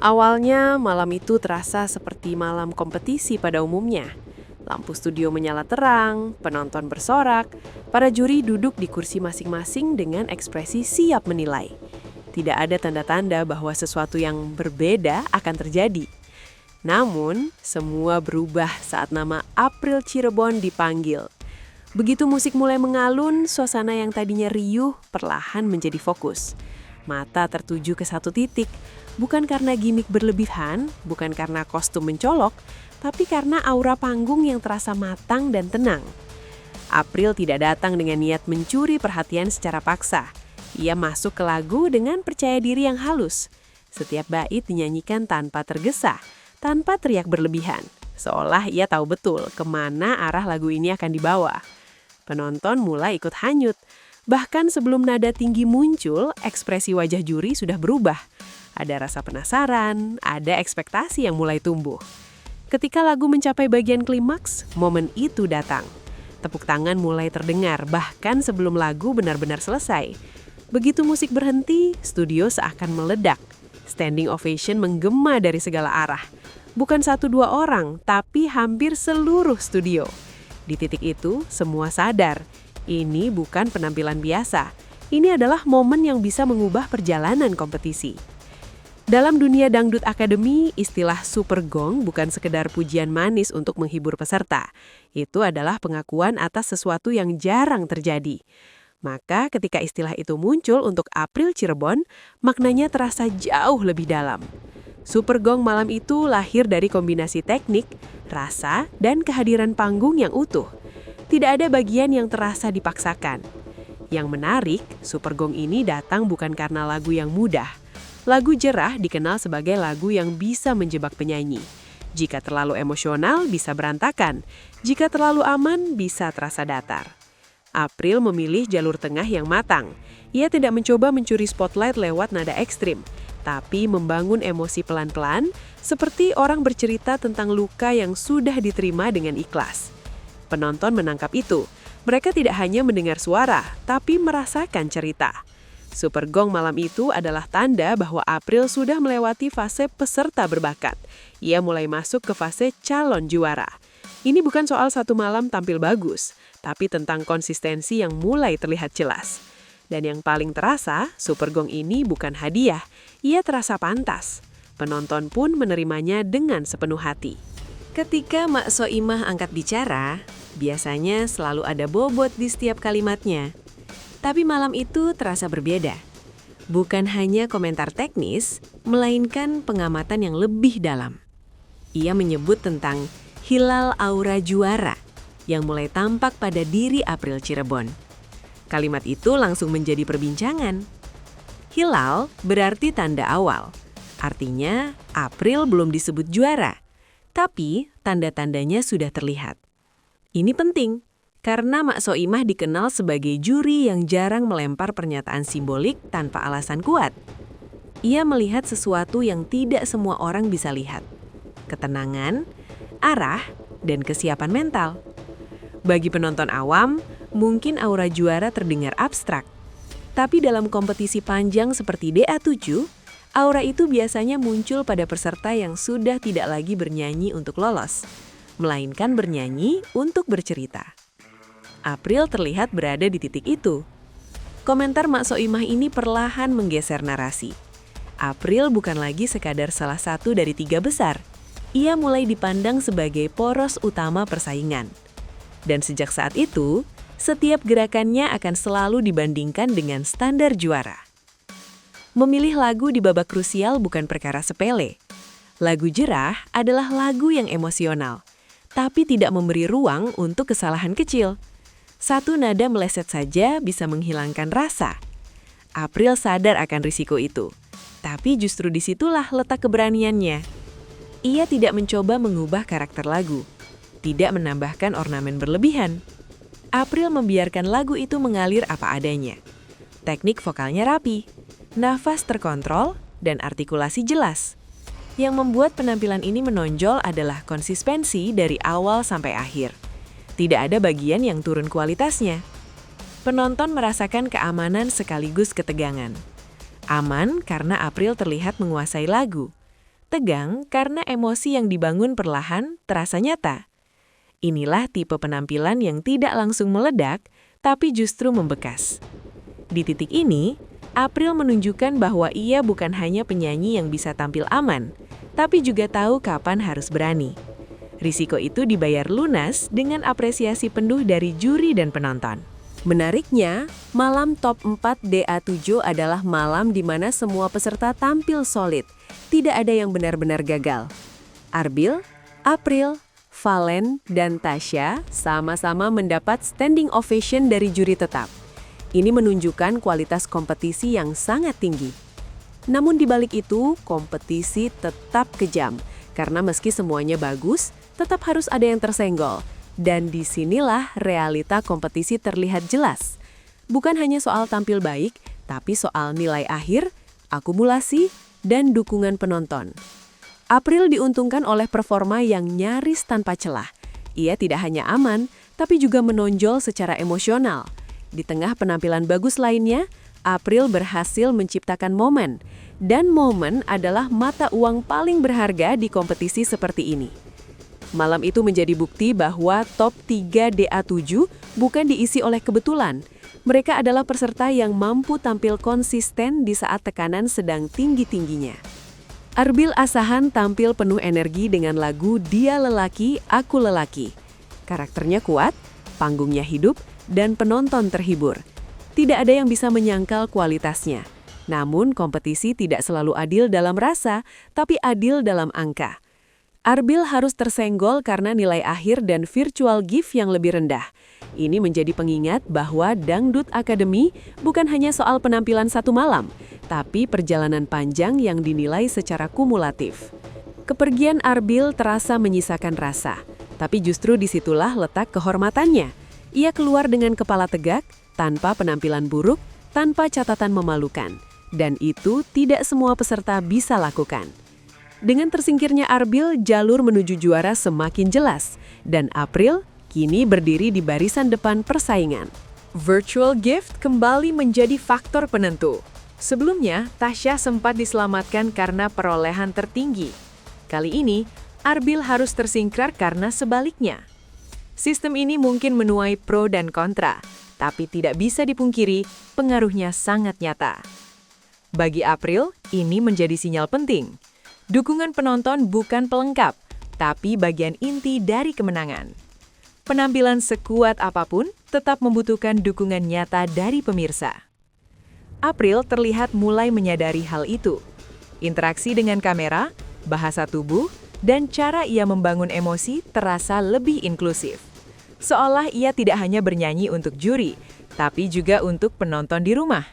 Awalnya, malam itu terasa seperti malam kompetisi pada umumnya. Lampu studio menyala terang, penonton bersorak, para juri duduk di kursi masing-masing dengan ekspresi siap menilai. Tidak ada tanda-tanda bahwa sesuatu yang berbeda akan terjadi. Namun, semua berubah saat nama April Cirebon dipanggil. Begitu musik mulai mengalun, suasana yang tadinya riuh perlahan menjadi fokus. Mata tertuju ke satu titik, bukan karena gimik berlebihan, bukan karena kostum mencolok, tapi karena aura panggung yang terasa matang dan tenang. April tidak datang dengan niat mencuri perhatian secara paksa. Ia masuk ke lagu dengan percaya diri yang halus. Setiap bait dinyanyikan tanpa tergesa, tanpa teriak berlebihan, seolah ia tahu betul kemana arah lagu ini akan dibawa. Penonton mulai ikut hanyut. Bahkan sebelum nada tinggi muncul, ekspresi wajah juri sudah berubah. Ada rasa penasaran, ada ekspektasi yang mulai tumbuh. Ketika lagu mencapai bagian klimaks, momen itu datang. Tepuk tangan mulai terdengar, bahkan sebelum lagu benar-benar selesai. Begitu musik berhenti, studio seakan meledak. Standing ovation menggema dari segala arah. Bukan 1-2 orang, tapi hampir seluruh studio. Di titik itu, semua sadar. Ini bukan penampilan biasa. Ini adalah momen yang bisa mengubah perjalanan kompetisi. Dalam dunia dangdut akademi, istilah super gong bukan sekedar pujian manis untuk menghibur peserta. Itu adalah pengakuan atas sesuatu yang jarang terjadi. Maka ketika istilah itu muncul untuk April Cirebon, maknanya terasa jauh lebih dalam. Super gong malam itu lahir dari kombinasi teknik, rasa, dan kehadiran panggung yang utuh. Tidak ada bagian yang terasa dipaksakan. Yang menarik, Super Gong ini datang bukan karena lagu yang mudah. Lagu Jerah dikenal sebagai lagu yang bisa menjebak penyanyi. Jika terlalu emosional, bisa berantakan. Jika terlalu aman, bisa terasa datar. April memilih jalur tengah yang matang. Ia tidak mencoba mencuri spotlight lewat nada ekstrim, tapi membangun emosi pelan-pelan, seperti orang bercerita tentang luka yang sudah diterima dengan ikhlas. Penonton menangkap itu. Mereka tidak hanya mendengar suara, tapi merasakan cerita. Super Gong malam itu adalah tanda bahwa April sudah melewati fase peserta berbakat. Ia mulai masuk ke fase calon juara. Ini bukan soal satu malam tampil bagus, tapi tentang konsistensi yang mulai terlihat jelas. Dan yang paling terasa, Super Gong ini bukan hadiah. Ia terasa pantas. Penonton pun menerimanya dengan sepenuh hati. Ketika Mak Soimah angkat bicara, biasanya selalu ada bobot di setiap kalimatnya. Tapi malam itu terasa berbeda. Bukan hanya komentar teknis, melainkan pengamatan yang lebih dalam. Ia menyebut tentang hilal aura juara yang mulai tampak pada diri April Cirebon. Kalimat itu langsung menjadi perbincangan. Hilal berarti tanda awal. Artinya April belum disebut juara. Tapi tanda-tandanya sudah terlihat. Ini penting, karena Mak Soimah dikenal sebagai juri yang jarang melempar pernyataan simbolik tanpa alasan kuat. Ia melihat sesuatu yang tidak semua orang bisa lihat. Ketenangan, arah, dan kesiapan mental. Bagi penonton awam, mungkin aura juara terdengar abstrak. Tapi dalam kompetisi panjang seperti DA7, aura itu biasanya muncul pada peserta yang sudah tidak lagi bernyanyi untuk lolos, melainkan bernyanyi untuk bercerita. April terlihat berada di titik itu. Komentar Mak Soimah ini perlahan menggeser narasi. April bukan lagi sekadar salah satu dari 3 besar. Ia mulai dipandang sebagai poros utama persaingan. Dan sejak saat itu, setiap gerakannya akan selalu dibandingkan dengan standar juara. Memilih lagu di babak krusial bukan perkara sepele. Lagu Jerah adalah lagu yang emosional, tapi tidak memberi ruang untuk kesalahan kecil. Satu nada meleset saja bisa menghilangkan rasa. April sadar akan risiko itu, tapi justru disitulah letak keberaniannya. Ia tidak mencoba mengubah karakter lagu, tidak menambahkan ornamen berlebihan. April membiarkan lagu itu mengalir apa adanya. Teknik vokalnya rapi, nafas terkontrol, dan artikulasi jelas. Yang membuat penampilan ini menonjol adalah konsistensi dari awal sampai akhir. Tidak ada bagian yang turun kualitasnya. Penonton merasakan keamanan sekaligus ketegangan. Aman karena April terlihat menguasai lagu. tegang karena emosi yang dibangun perlahan terasa nyata. Inilah tipe penampilan yang tidak langsung meledak, tapi justru membekas. Di titik ini, April menunjukkan bahwa ia bukan hanya penyanyi yang bisa tampil aman, tapi juga tahu kapan harus berani. Risiko itu dibayar lunas dengan apresiasi penuh dari juri dan penonton. Menariknya, malam top 4 DA7 adalah malam di mana semua peserta tampil solid. Tidak ada yang benar-benar gagal. Arbil, April, Valen, dan Tasya sama-sama mendapat standing ovation dari juri tetap. Ini menunjukkan kualitas kompetisi yang sangat tinggi. Namun di balik itu, kompetisi tetap kejam. Karena meski semuanya bagus, tetap harus ada yang tersenggol. Dan disinilah realita kompetisi terlihat jelas. Bukan hanya soal tampil baik, tapi soal nilai akhir, akumulasi, dan dukungan penonton. April diuntungkan oleh performa yang nyaris tanpa celah. Ia tidak hanya aman, tapi juga menonjol secara emosional. Di tengah penampilan bagus lainnya, April berhasil menciptakan momen. Dan momen adalah mata uang paling berharga di kompetisi seperti ini. Malam itu menjadi bukti bahwa top 3 DA7 bukan diisi oleh kebetulan. Mereka adalah peserta yang mampu tampil konsisten di saat tekanan sedang tinggi-tingginya. Arbil Asahan tampil penuh energi dengan lagu Dia Lelaki, Aku Lelaki. Karakternya kuat, panggungnya hidup, dan penonton terhibur. Tidak ada yang bisa menyangkal kualitasnya. Namun kompetisi tidak selalu adil dalam rasa, tapi adil dalam angka. Arbil harus tersenggol karena nilai akhir dan virtual gift yang lebih rendah. Ini menjadi pengingat bahwa Dangdut Academy bukan hanya soal penampilan satu malam, tapi perjalanan panjang yang dinilai secara kumulatif. Kepergian Arbil terasa menyisakan rasa, tapi justru disitulah letak kehormatannya. Ia keluar dengan kepala tegak, tanpa penampilan buruk, tanpa catatan memalukan. Dan itu tidak semua peserta bisa lakukan. Dengan tersingkirnya Arbil, jalur menuju juara semakin jelas. Dan April kini berdiri di barisan depan persaingan. Virtual gift kembali menjadi faktor penentu. Sebelumnya, Tasya sempat diselamatkan karena perolehan tertinggi. Kali ini, Arbil harus tersingkir karena sebaliknya. Sistem ini mungkin menuai pro dan kontra, tapi tidak bisa dipungkiri pengaruhnya sangat nyata. Bagi April, ini menjadi sinyal penting. Dukungan penonton bukan pelengkap, tapi bagian inti dari kemenangan. Penampilan sekuat apapun tetap membutuhkan dukungan nyata dari pemirsa. April terlihat mulai menyadari hal itu. Interaksi dengan kamera, bahasa tubuh, dan cara ia membangun emosi terasa lebih inklusif. Seolah ia tidak hanya bernyanyi untuk juri, tapi juga untuk penonton di rumah.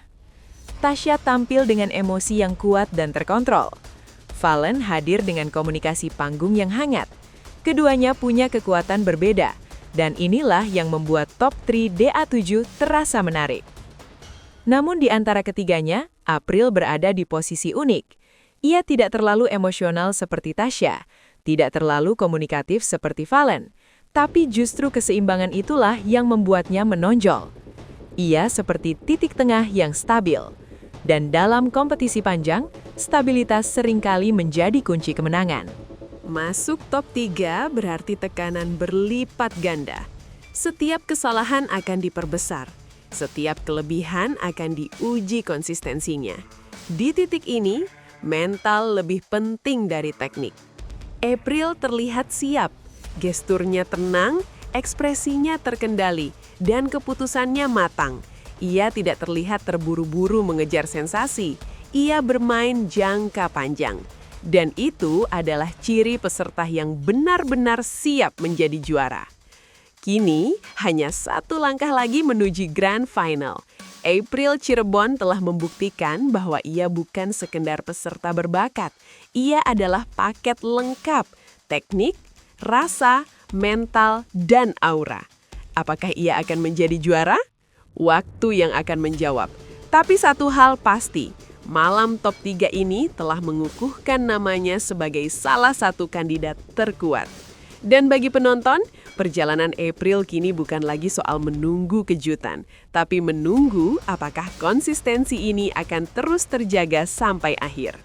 Tasya tampil dengan emosi yang kuat dan terkontrol. Valen hadir dengan komunikasi panggung yang hangat. Keduanya punya kekuatan berbeda, dan inilah yang membuat top 3 DA7 terasa menarik. Namun di antara ketiganya, April berada di posisi unik. Ia tidak terlalu emosional seperti Tasya, tidak terlalu komunikatif seperti Valen, tapi justru keseimbangan itulah yang membuatnya menonjol. Ia seperti titik tengah yang stabil. Dan dalam kompetisi panjang, stabilitas seringkali menjadi kunci kemenangan. Masuk top 3 berarti tekanan berlipat ganda. Setiap kesalahan akan diperbesar. Setiap kelebihan akan diuji konsistensinya. Di titik ini, mental lebih penting dari teknik. April terlihat siap, gesturnya tenang, ekspresinya terkendali, dan keputusannya matang. Ia tidak terlihat terburu-buru mengejar sensasi. Ia bermain jangka panjang. Dan itu adalah ciri peserta yang benar-benar siap menjadi juara. Kini, hanya satu langkah lagi menuju Grand Final. April Cirebon telah membuktikan bahwa ia bukan sekedar peserta berbakat. Ia adalah paket lengkap, teknik, rasa, mental, dan aura. Apakah ia akan menjadi juara? Waktu yang akan menjawab. Tapi satu hal pasti, malam top 3 ini telah mengukuhkan namanya sebagai salah satu kandidat terkuat. Dan bagi penonton, perjalanan April kini bukan lagi soal menunggu kejutan, tapi menunggu apakah konsistensi ini akan terus terjaga sampai akhir.